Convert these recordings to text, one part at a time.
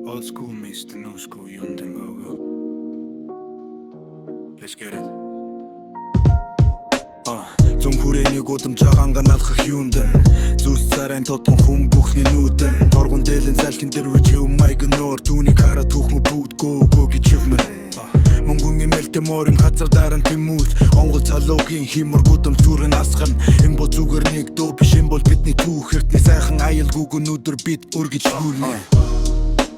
Old school meets the new school, you and go. Let's get it. Зум хүрээнийг удамжааг анганаалгах юундэн Зүс царайн тодхон хүн бүхний нүүдэн Торгон дээлэн салхин дээр үж хэв майг ноор Түүнийг хараад түүхэн бүгд гөө гэж хөвмэн Мөнгөн имэлтэй морин хацар дараа тэмүүлт Онгол цалуугийн химэр гудам зүрэн асган Энэ бол зүгээр нэг дөө биш энэ бол бидний түүх Эртний сайхан аялгүйг өнөөдөр бид үргэж хүлнэ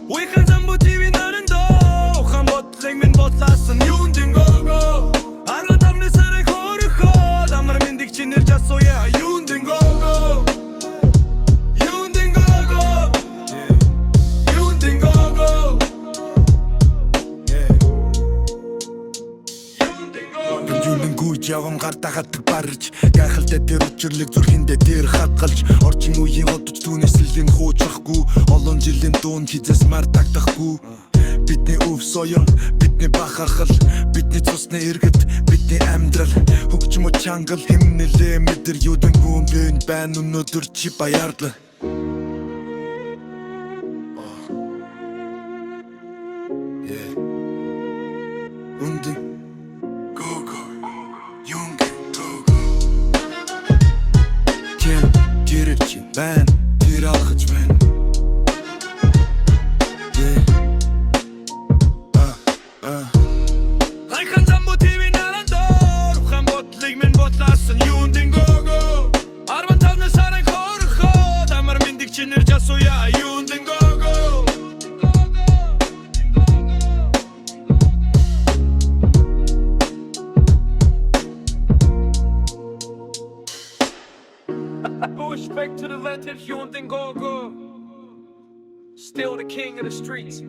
Уйхан замбу TV нарын доо Ухан бодлыг минь бодлаасан юундэн гоо Арга тамны сарай хорихоо Амар минdig чинэр жасуя юундэн гоо Юундэн гоо Юундэн гоо Юундэн гүйж явам гартаа хатдаг барж Гайхалтай тэр учирлыг зүрхэндээ тэр хатгалж Орчин үеийн одож түүнээс сэлэн хуучрахгүй Олон жилийн дуун хизээс мар тагдахгүй Бидний өв соён, бидний бахархал Бидний цусны иргэд, бидний амьдрал Хөгжмө чангал хэмнэлээ мэдэр юудан гүнбэн байна өнөөдөр чи баярлаа Үндэн Go Юнген Go Тэн тэрэг чи байна Тэр алхаж байна Хайхан замбу TV наран доор Ухан бодлыг минь бодлаасан юундэн го Арван тавны сарай хорхоо Амар минdig чинэр жасуя юундэн го Respect to the legend Yunden Gogo Still the king of the streets